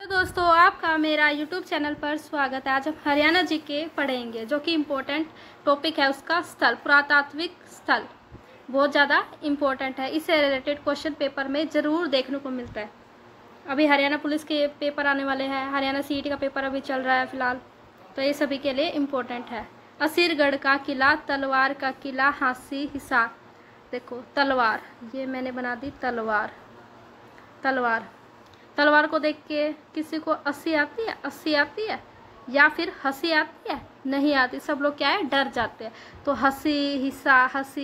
तो दोस्तों आपका मेरा YouTube चैनल पर स्वागत है। आज हम हरियाणा जीके पढ़ेंगे, जो कि इम्पोर्टेंट टॉपिक है उसका स्थल, पुरातात्विक स्थल बहुत ज़्यादा इम्पोर्टेंट है। इससे रिलेटेड क्वेश्चन पेपर में ज़रूर देखने को मिलता है। अभी हरियाणा पुलिस के पेपर आने वाले हैं, हरियाणा CET का पेपर अभी चल रहा है फ़िलहाल, तो ये सभी के लिए इम्पोर्टेंट है। असीरगढ़ का किला, तलवार का किला, हांसी हिसार। देखो तलवार, ये मैंने बना दी तलवार। तलवार को देख के किसी को अस्सी आती है या फिर हंसी आती है? नहीं आती। सब लोग क्या है, डर जाते हैं। तो हंसी, हिस्सा, हंस,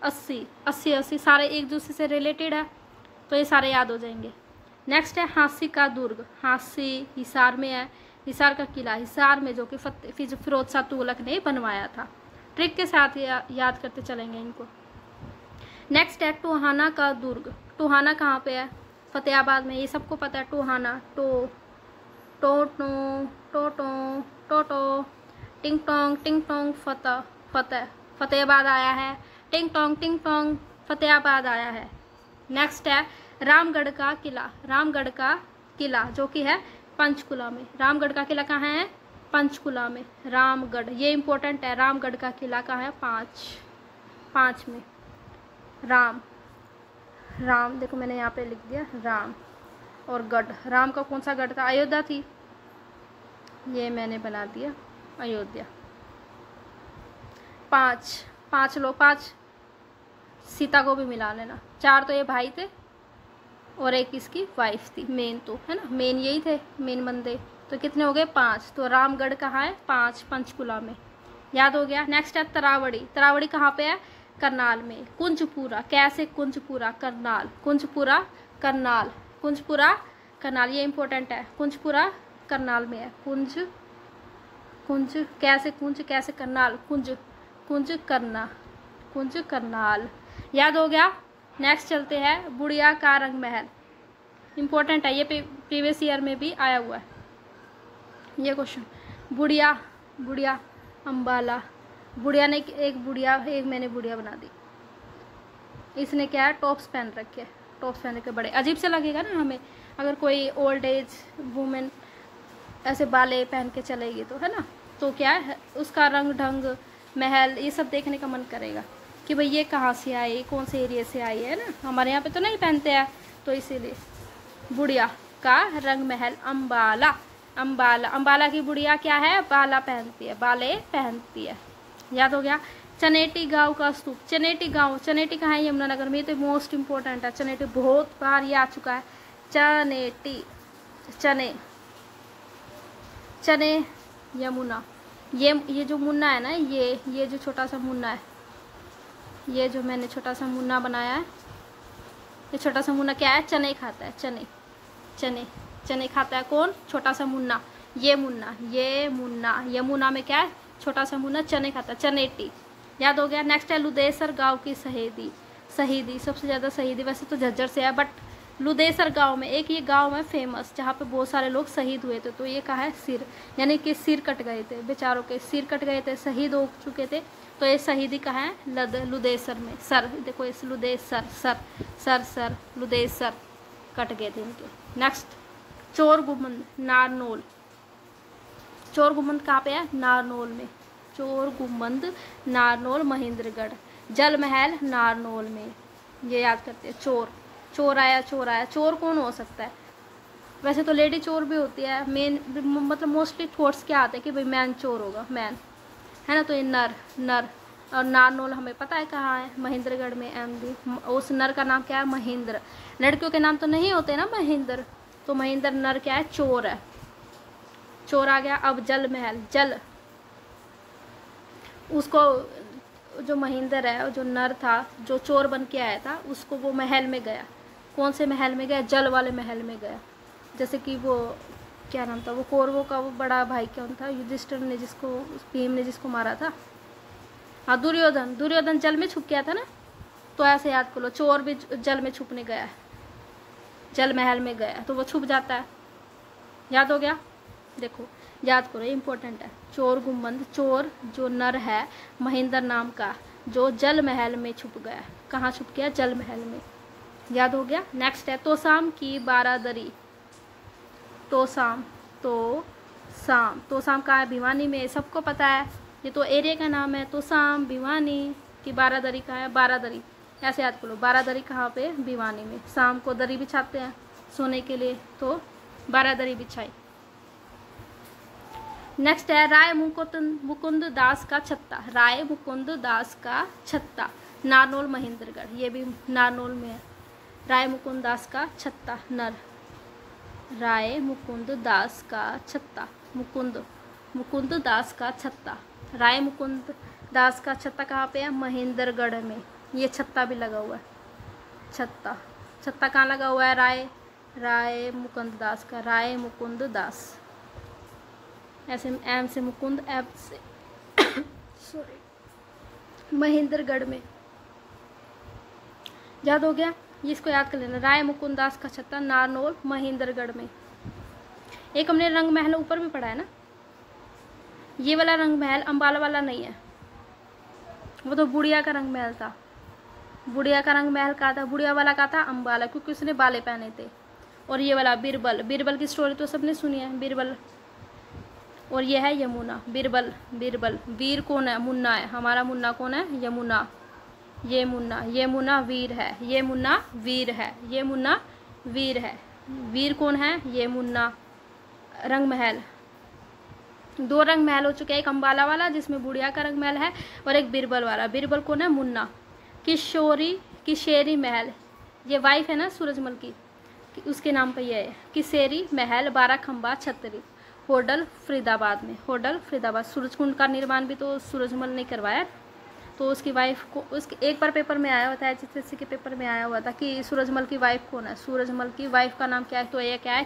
अस्सी सारे एक दूसरे से रिलेटेड है, तो ये सारे याद हो जाएंगे। नेक्स्ट है हांसी का दुर्ग। हांसी हिसार में है। हिसार का किला हिसार में, जो कि फिरोज शाह तुगलक ने बनवाया था। ट्रिक के साथ याद करते चलेंगे इनको। नेक्स्ट है टोहाना का दुर्ग। टोहाना कहाँ पे है? फतेहाबाद में। ये सबको पता है। टोहाना, टो टिंग टोंग फतेहाबाद आया है। टिंग टोंग फतेहाबाद आया है। नेक्स्ट है रामगढ़ का किला। रामगढ़ का किला जो कि है पंचकुला में। रामगढ़ का किला कहाँ है? पंचकुला में। रामगढ़, ये इंपॉर्टेंट है। रामगढ़ का किला कहाँ है? पाँच में। राम देखो मैंने यहाँ पे लिख दिया राम और गढ़। राम का कौन सा गढ़ था? अयोध्या थी, ये मैंने बना दिया अयोध्या। पाँच सीता को भी मिला लेना। 4 तो ये भाई थे और एक इसकी वाइफ थी, मेन तो है ना, मेन यही थे, मेन बंदे। तो कितने हो गए? 5। तो रामगढ़ कहाँ है? पंचकुला में। याद हो गया। नेक्स्ट है तरावड़ी। तरावड़ी कहाँ पे है? करनाल में। कुंजपुरा, कैसे कुंजपुरा? करनाल। कुंजपुरा करनाल, ये इंपॉर्टेंट है। कुंजपुरा करनाल में है। कैसे करनाल? कुंज करनाल। याद हो गया। नेक्स्ट चलते हैं बुढ़िया का रंग महल। इंपॉर्टेंट है, ये प्रीवियस ईयर में भी आया हुआ है ये क्वेश्चन। बुढ़िया अम्बाला। बुढ़िया ने एक मैंने बुढ़िया बना दी। इसने क्या है? टॉप्स पहन रखे बड़े अजीब से लगेगा ना हमें, अगर कोई ओल्ड एज वुमेन ऐसे बाले पहन के चलेगी तो, है ना। तो क्या है, उसका रंग ढंग, महल, ये सब देखने का मन करेगा कि भाई ये कहाँ से आई, कौन से एरिया से आई है ना। हमारे यहाँ पे तो नहीं पहनते हैं, तो इसीलिए बुढ़िया का रंग महल अम्बाला की बुढ़िया क्या है? बाले पहनती है। याद हो गया। चनेटी गांव का स्तूप। चनेटी कहाँ है? यमुनानगर में। तो मोस्ट इम्पोर्टेंट है चनेटी, बहुत बार ये आ चुका है। चने यमुना। ये जो मुन्ना है ना, ये जो छोटा सा मुन्ना है, ये जो मैंने छोटा सा मुन्ना बनाया है, ये छोटा सा मुन्ना क्या है? चने खाता है। चने खाता है कौन? छोटा सा मुन्ना। ये मुन्ना यमुना में क्या है? छोटा सा मुन्ना चने खाता है, चनेटी। याद हो गया। नेक्स्ट है लुदेसर गांव की शहीदी। सबसे ज़्यादा शहीदी वैसे तो झज्जर से है, बट लुदेसर गांव में एक ये गांव है फेमस, जहाँ पे बहुत सारे लोग शहीद हुए थे। तो ये कहा है? सिर, यानी कि सिर कट गए थे, बेचारों के सिर कट गए थे, शहीद हो चुके थे। तो ये शहीदी कहाँ है? लुदेसर में। सर देखो, इस लुदेसर सर लुदेसर कट गए थे इनके। नेक्स्ट चोर गुम्बद नारनौल। चोर गुम्बद कहाँ पे है? नारनौल में। चोर गुम्बद नारनौल महेंद्रगढ़। जल महल नारनौल में। ये याद करते हैं। चोर आया। चोर कौन हो सकता है? वैसे तो लेडी चोर भी होती है। मेन मतलब मोस्टली थॉट्स क्या आते हैं कि भाई मैन चोर होगा, मैन, है ना। तो ये नर और नारनौल हमें पता है कहाँ है? महेंद्रगढ़ में। MD उस नर का नाम क्या है? महेंद्र। लड़कियों के नाम तो नहीं होते ना महेंद्र, तो महेंद्र नर क्या है? चोर है। चोर आ गया। अब जल महल। उसको जो महेंद्र है, जो नर था, जो चोर बन के आया था, उसको वो महल में गया। कौन से महल में गया? जल वाले महल में गया। जैसे कि वो क्या नाम था, वो कौरवों का वो बड़ा भाई कौन था? युधिष्ठिर ने, भीम ने जिसको मारा था। हाँ, दुर्योधन जल में छुप गया था ना। तो ऐसे याद कर लो, चोर भी जल में छुपने गया है, जल महल में गया तो वो छुप जाता है। याद हो गया। देखो याद करो, इम्पोर्टेंट है। चोर गुम्बद, चोर जो नर है महेंद्र नाम का, जो जल महल में छुप गया। कहाँ छुप गया? जल महल में। याद हो गया। नेक्स्ट है तोसाम की बारादरी। तोशाम, तोशाम कहाँ है? भिवानी में, सबको पता है, ये तो एरिया का नाम है। तोशाम भिवानी की बारादरी कहाँ है? बारादरी, ऐसे याद करो। बारादरी कहाँ पे? भिवानी में। शाम को दरी बिछाते हैं सोने के लिए, तो बारादरी बिछाई। नेक्स्ट है राय मुकुंद दास का छत्ता। राय मुकुंद दास का छत्ता, नारनौल महेंद्रगढ़, ये भी नारनौल में है। राय मुकुंद दास का छत्ता, नर। राय मुकुंद दास का छत्ता, मुकुंद दास का छत्ता। राय मुकुंद दास का छत्ता कहाँ पे है? महेंद्रगढ़ में। ये छत्ता भी लगा हुआ है, छत्ता कहाँ लगा हुआ है? राय मुकुंद दास का, राय मुकुंद दास, ऐसे एम से मुकुंद, एफ से सॉरी, महेंद्रगढ़ में। याद हो गया? ये इसको याद कर लेना, राय मुकुंद दास का छत्ता, नारनौल महेंद्रगढ़ में। एक हमने रंग महल ऊपर भी पढ़ा है ना, ये वाला रंग महल अंबाला वाला नहीं है, वो तो बुढ़िया का रंग महल था। बुढ़िया का रंग महल कहा था? बुढ़िया वाला कहा था अंबाला, क्योंकि उसने बाले पहने थे। और ये वाला बीरबल की स्टोरी तो सबने सुनी है, बीरबल। और ये है यमुना, बीरबल। वीर कौन है? मुन्ना है, हमारा मुन्ना कौन है? यमुना। ये मुन्ना वीर है, ये मुन्ना वीर है, ये मुन्ना वीर है। वीर कौन है? ये मुन्ना। रंग महल, 2 रंग महल हो चुके हैं, एक अंबाला वाला जिसमें बुढ़िया का रंग महल है, और एक बीरबल वाला। बीरबल कौन है? मुन्ना। किशेरी महल, ये वाइफ है ना सूरजमल की, उसके नाम पे ये है। किशेरी महल, 12 खंबा छतरी, होडल फरीदाबाद में। होडल फरीदाबाद। सूरजकुंड का निर्माण भी तो सूरजमल ने करवाया, तो उसकी वाइफ को, उसके एक बार पेपर में आया हुआ था, HSSC के पेपर में आया हुआ था कि सूरजमल की वाइफ कौन है। सूरजमल की वाइफ का नाम क्या है? तो ये क्या है?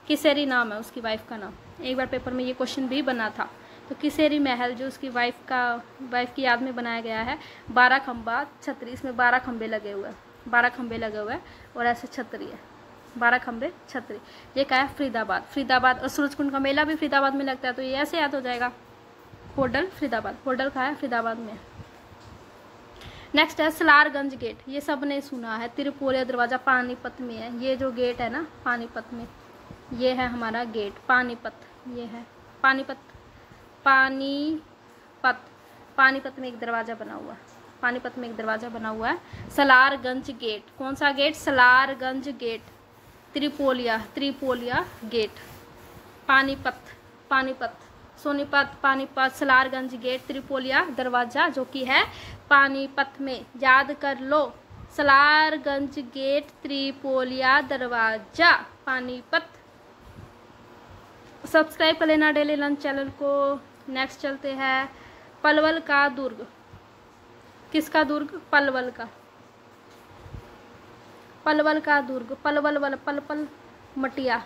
किशेरी नाम है उसकी वाइफ का नाम। एक बार पेपर में ये क्वेश्चन भी बना था। तो किशेरी महल जो उसकी वाइफ की याद में बनाया गया है। 12 खंबा छतरी, इसमें 12 खंबे लगे हुए हैं, 12 खंबे लगे हुए हैं, और ऐसे छतरी है, 12 खंबे छतरी। ये क्या है? फरीदाबाद। और सूरजकुंड का मेला भी फरीदाबाद में लगता है, तो ये ऐसे याद हो जाएगा, होडल फरीदाबाद। होडल कहाँ है? फरीदाबाद में। नेक्स्ट है सलारगंज गेट, ये सब ने सुना है। त्रिपोलिया दरवाजा पानीपत में है। ये जो गेट है ना पानीपत में, ये है हमारा गेट पानीपत। ये है पानीपत में एक दरवाज़ा बना हुआ है, पानीपत में एक दरवाज़ा बना हुआ है। सलारगंज गेट, कौन सा gate? Salarganj gate. Tripolia gate, Panipat, Sonipat, Panipat, Salarganj gate, Tripolia दरवाज़ा जो कि है पानीपत में। याद कर लो, सलारगंज गेट, त्रिपोलिया दरवाज़ा, पानीपत। सब्सक्राइब कर लेना डेली लंच चैनल को। नेक्स्ट चलते हैं पलवल का दुर्ग। किसका दुर्ग? पलवल का दुर्ग। पलवल वाला पलपल मटिया,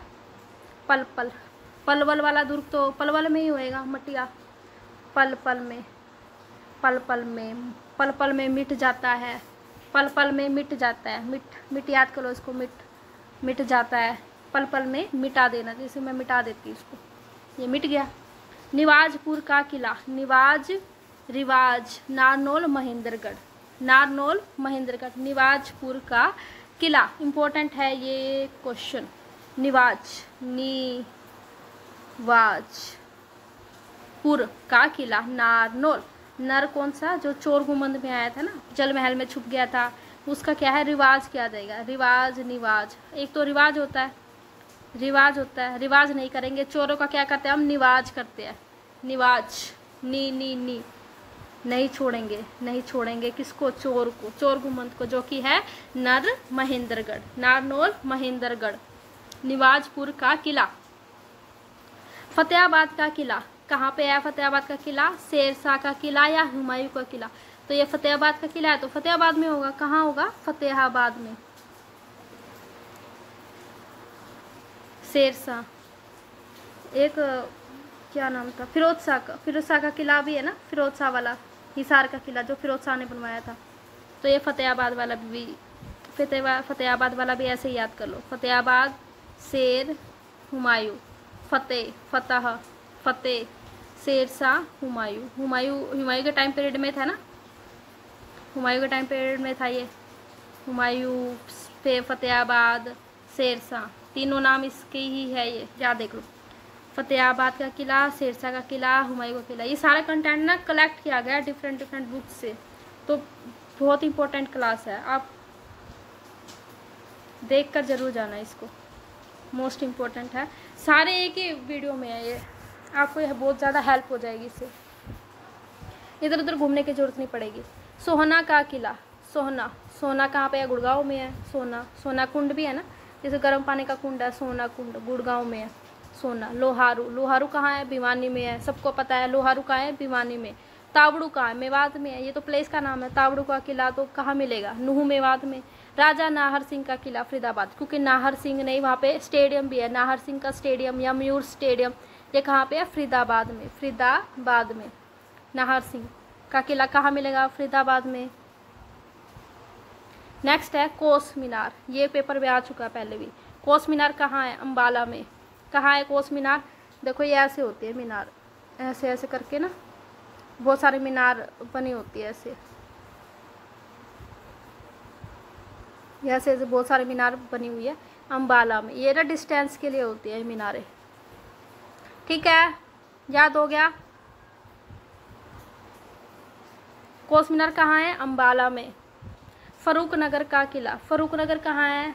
पलवल वाला दुर्ग तो पलवल में ही होएगा। मटिया पलपल में मिट जाता है, पलपल में मिट जाता है। मिट याद करो इसको, मिट जाता है, पलपल में मिटा देना। जैसे मैं मिटा देती हूँ इसको, ये मिट गया। निवाजपुर का किला, रिवाज, नारनौल महेंद्रगढ़, निवाजपुर का किला। इम्पोर्टेंट है ये क्वेश्चन। निवाजपुर का किला, नारनौल। नर कौन सा? जो चोर गुमंद में आया था ना, जल महल में छुप गया था, उसका क्या है? रिवाज किया जाएगा। निवाज। एक तो रिवाज होता है, रिवाज नहीं करेंगे। चोरों का क्या करते हैं हम? निवाज करते हैं। निवाज, नी नहीं छोड़ेंगे किसको? चोर को, चोर गुमंद को, जो कि है नारनौल महेंद्रगढ़। निवाजपुर का किला। फतेहाबाद का किला कहाँ पे है? फतेहाबाद का किला शेरशाह का किला या हुमायूं का किला? तो ये फतेहाबाद का किला है, तो फतेहाबाद में होगा। कहाँ होगा? फतेहाबाद में। शेरशाह, एक क्या नाम था? फिरोज शाह का किला भी है ना, फिरोज शाह वाला, हिसार का किला जो फिरोज शाह ने बनवाया था। तो ये फतेहाबाद वाला भी ऐसे ही याद कर लो। फतेहाबाद, शेर, हुमायूं, फतेह, शेरशाह, हुमायूं के टाइम पीरियड में था ना, हुमायूं के टाइम पीरियड में था ये। हुमायूं, फतेहाबाद, शेरशाह, तीनों नाम इसके ही है, ये याद देख लो। फतेहाबाद का किला, शेरशाह का किला, हुमायूं का किला, ये सारा कंटेंट ना कलेक्ट किया गया डिफरेंट डिफरेंट बुक से। तो बहुत इंपॉर्टेंट क्लास है, आप देख कर जरूर जाना इसको, मोस्ट इम्पोर्टेंट है। सारे एक ही वीडियो में है ये, आपको यह बहुत ज़्यादा हेल्प हो जाएगी इससे, इधर उधर घूमने की जरूरत नहीं पड़ेगी। सोहना का किला, सोहना, सोना कहाँ पे है? गुड़गांव में है। सोना, सोना कुंड भी है ना, जैसे गर्म पानी का कुंड है, सोना कुंड गुड़गांव में है। सोना, लोहारू, लोहारू कहाँ है? भिवानी में है, सबको पता है लोहारू कहाँ है? भिवानी में। तावड़ू कहाँ है? मेवात में है, ये तो प्लेस का नाम है। तावड़ू का किला तो कहाँ मिलेगा? नूह मेवात में। राजा नाहर सिंह का किला फरीदाबाद, क्योंकि नाहर सिंह नहीं, वहाँ पे स्टेडियम भी है, नाहर सिंह का स्टेडियम या मयूर स्टेडियम, ये कहाँ पे है? फरीदाबाद में, फरीदाबाद में। नाहर सिंह का किला कहाँ मिलेगा? फरीदाबाद में। नेक्स्ट है कोस मीनार, ये पेपर में आ चुका है पहले भी। कोस मीनार कहाँ है? अम्बाला में। कहाँ है कोस मीनार? देखो ये ऐसे होती है मीनार, ऐसे ऐसे करके ना बहुत सारे मीनार बनी होती है, ऐसे ऐसे ऐसे बहुत सारे मीनार बनी हुई है अम्बाला में। ये ना डिस्टेंस के लिए होती है मीनारें, ठीक है, याद हो गया। कोस मीनार कहाँ है? अम्बाला में। फरूक नगर का किला, फरूक नगर कहाँ है?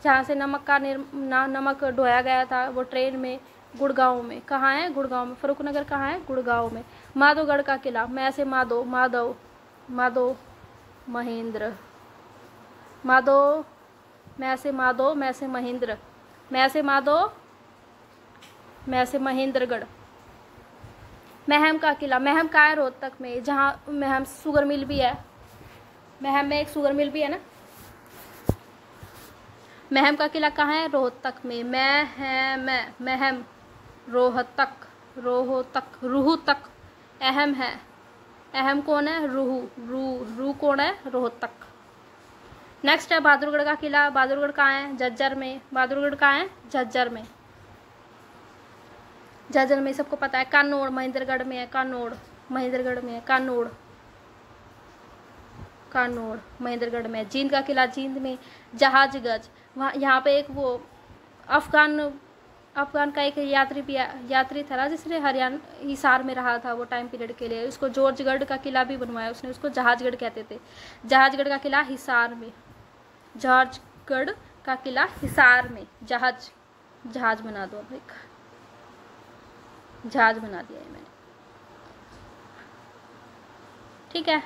जहाँ से नमक का नमक ढोया गया था वो ट्रेन में, गुड़गांव में। कहाँ है? गुड़गांव में। फरूक नगर कहाँ है? गुड़गांव में। माधोगढ़ का किला, मैं से माधो, माधव, माधो, महेंद्र, माधो, मैं से माधो, मैं से महेंद्र, मैं से माधो, मैं से महेंद्रगढ़। महम का किला, महम का है? रोहतक में, जहाँ महम शुगर मिल भी है, महम में एक शुगर मिल भी है ना। महम का किला कहाँ है? रोहतक में। महम, रोहतक, रोहतक, रोहतक। अहम है, अहम कौन है? रूहू, रू कौन है? रोहतक। नेक्स्ट है बहादुरगढ़ का किला, बहादुरगढ़ कहाँ है? झज्जर में। बहादुरगढ़ कहाँ है? झज्जर में, झज्जर में सबको पता है। कानोड़ महेंद्रगढ़ में है, कानोड़ महेंद्रगढ़ में है, कानोड़, कानोड़ महेंद्रगढ़ में। जींद का किला, जींद में। जहाजगंज, वहाँ यहाँ पे एक वो अफगान का एक यात्री था ना, जिसने हरियाणा हिसार में रहा था वो टाइम पीरियड के लिए, उसको जॉर्जगढ़ का किला भी बनवाया उसने, उसको जहाजगढ़ कहते थे। जहाजगढ़ का किला हिसार में, जहाजगढ़ का किला हिसार में। जहाज बना दो, जहाज बना दिया है मैंने, ठीक है।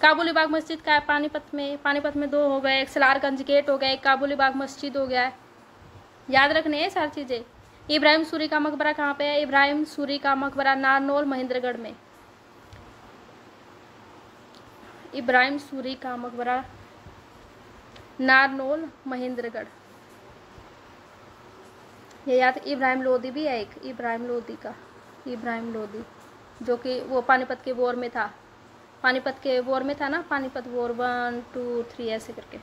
काबुली बाग मस्जिद का है? पानीपत में। पानीपत में 2 हो गए, एक सलारगंज गेट हो गया, एक काबुली बाग मस्जिद हो गया है, याद रखने हैं सारी चीज़ें। इब्राहिम सूरी का मकबरा कहाँ पे है? इब्राहिम सूरी का मकबरा नारनौल महेंद्रगढ़ में। इब्राहिम सूरी का मकबरा नारनौल महेंद्रगढ़, ये याद। इब्राहिम लोदी भी है एक, इब्राहिम लोदी का, इब्राहिम लोदी, जो कि वो पानीपत के वॉर में था, पानीपत के वॉर में था ना, पानीपत वॉर 1 2 3 ऐसे करके,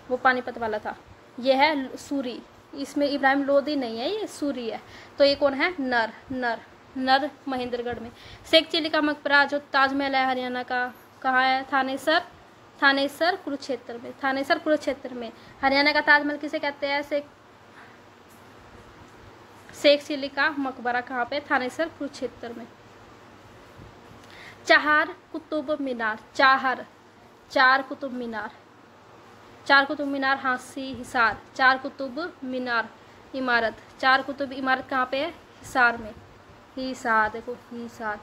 वो पानीपत वाला था। ये है सूरी, इसमें इब्राहिम लोदी नहीं है, ये सूरी है। तो ये कौन है? नर महेंद्रगढ़ में। शेख चिली का मकबरा जो ताजमहल है हरियाणा का, कहाँ है? थानेसर कुरुक्षेत्र में, थानेसर कुरुक्षेत्र में। हरियाणा का ताजमहल किसे कहते हैं? शेख चिली का मकबरा कहाँ पे? थानेसर कुरुक्षेत्र में। चार कुतुब मीनार, चार कुतुब मीनार हांसी हिसार। चार कुतुब मीनार इमारत, चार कुतुब इमारत कहाँ पे है? हिसार में। हिसार, देखो हिसार,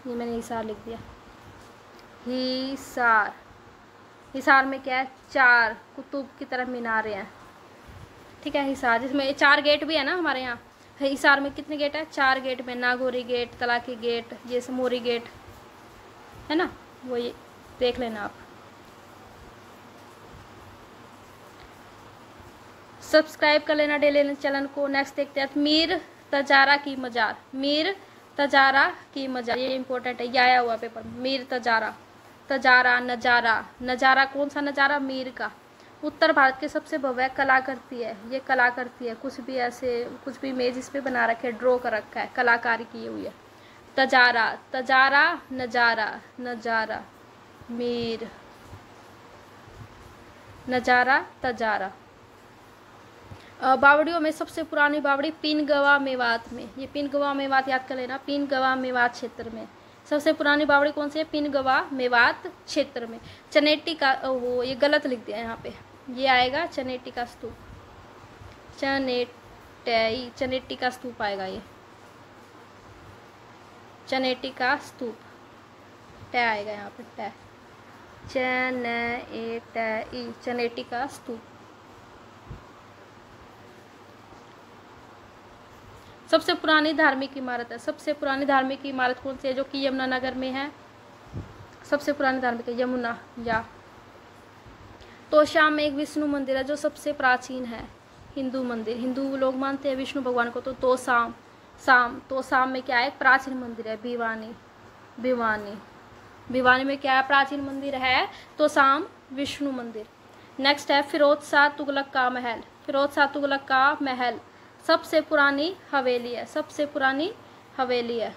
ये मैंने हिसार लिख दिया। हिसार में क्या है? 4 कुतुब की तरह मीनारें हैं, ठीक है। हिसार, जिसमें 4 गेट भी है ना हमारे यहाँ। हिसार में कितने गेट है? 4 गेट में, नागौरी गेट, तलाकी गेट, ये समोरी गेट है ना, वो ये देख लेना आप। सब्सक्राइब कर लेना डेली चैनल को। नेक्स्ट देखते हैं मीर तजारा की मजार, मीर तजारा की मजार, ये इंपॉर्टेंट है, ये आया हुआ पेपर में। मीर तजारा, नजारा कौन सा नजारा? मीर का। उत्तर भारत के सबसे भव्य कलाकृति है, ये कलाकृति है, कुछ भी ऐसे कुछ भी इमेज इस पे बना रखे, ड्रॉ कर रखा है, कलाकारी की हुई है। नजारा, मीर, नजारा, तजारा। बावड़ियों में सबसे पुरानी बावड़ी पीनगवा मेवात में, ये पीनगवा मेवात याद कर लेना, पीनगवा मेवात क्षेत्र में सबसे पुरानी बावड़ी कौन सी है? पीनगवा मेवात क्षेत्र में। चनेटी का, वो ये गलत लिख दिया यहाँ पे, ये आएगा चनेटी का स्तूप, चनेटी का स्तूप आएगा ये, चनेटी का स्तूप, ट आएगा यहाँ पे, ट, चनेटी का स्तूप। सबसे पुरानी धार्मिक इमारत है, सबसे पुरानी धार्मिक इमारत कौन सी है? जो कि यमुनानगर में है, सबसे पुरानी धार्मिक है यमुना। या तोशाम में एक विष्णु मंदिर है जो सबसे प्राचीन है, हिंदू मंदिर, हिंदू लोग मानते हैं विष्णु भगवान को। तो तोशाम में क्या है? एक प्राचीन मंदिर है, भिवानी में क्या है? प्राचीन मंदिर है तोशाम विष्णु मंदिर। नेक्स्ट है फिरोज शाह तुगलक का महल, फिरोज शाह तुगलक का महल सबसे पुरानी हवेली है, सबसे पुरानी हवेली है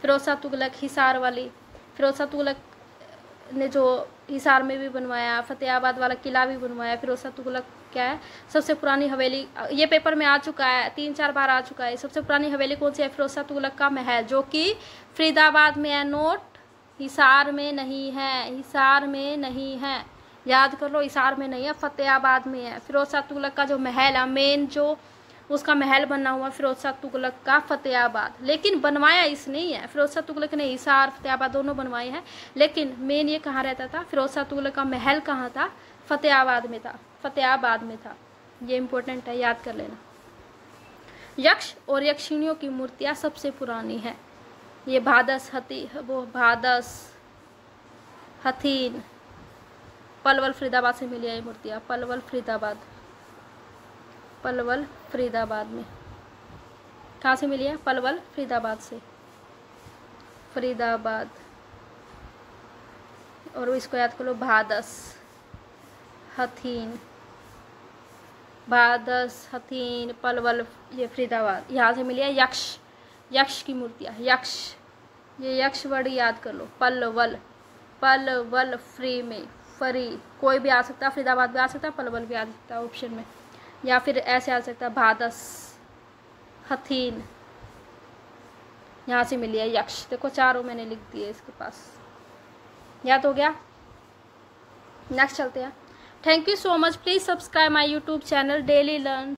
फिरोज शाह तुगलक। हिसार वाली, फिरोज शाह तुगलक ने जो हिसार में भी बनवाया, फतेहाबाद वाला किला भी बनवाया, फिरोज शाह तुगलक क्या है? सबसे पुरानी हवेली। ये पेपर में आ चुका है, 3-4 बार आ चुका है। सबसे पुरानी हवेली कौन सी है? फिरोज शाह तुगलक का महल, जो कि फरीदाबाद में है। नोट, हिसार में नहीं है, हिसार में नहीं है, याद कर लो, हिसार में नहीं है, फतेहाबाद में है। फिरोज शाह तुगलक का जो महल है, मेन जो उसका महल बना हुआ फिरोज शाह तुगलक का फतेहाबाद, लेकिन बनवाया इसने ही है। फिरोज शाह तुगलक ने हिसार, फतेहाबाद दोनों बनवाए हैं, लेकिन मेन ये कहाँ रहता था? फिरोज शाह तुगलक का महल कहाँ था? फतेहाबाद में था, फतेहाबाद में था। ये इंपॉर्टेंट है, याद कर लेना। यक्ष और यक्षिणियों की मूर्तियाँ सबसे पुरानी है। ये भादस, हथीन, पलवल फरीदाबाद से मिली है ये मूर्तियाँ, पलवल फरीदाबाद में। कहाँ से मिली है? पलवल फरीदाबाद से, फरीदाबाद। और इसको याद कर लो, भादस, हथीन, पलवल, ये फरीदाबाद, यहाँ से मिली है। यक्ष की मूर्तियाँ, ये यक्ष वर्ड याद कर लो। पलवल फ्री में, फरी कोई भी आ सकता है, फरीदाबाद भी आ सकता है, पलवल भी आ सकता है ऑप्शन में, या फिर ऐसे आ सकता है भादस, हथीन, यहाँ से मिली है यक्ष। देखो चारों मैंने लिख दिए इसके पास, याद हो गया। नेक्स्ट चलते हैं। Thank you so much, please subscribe my YouTube channel daily learn.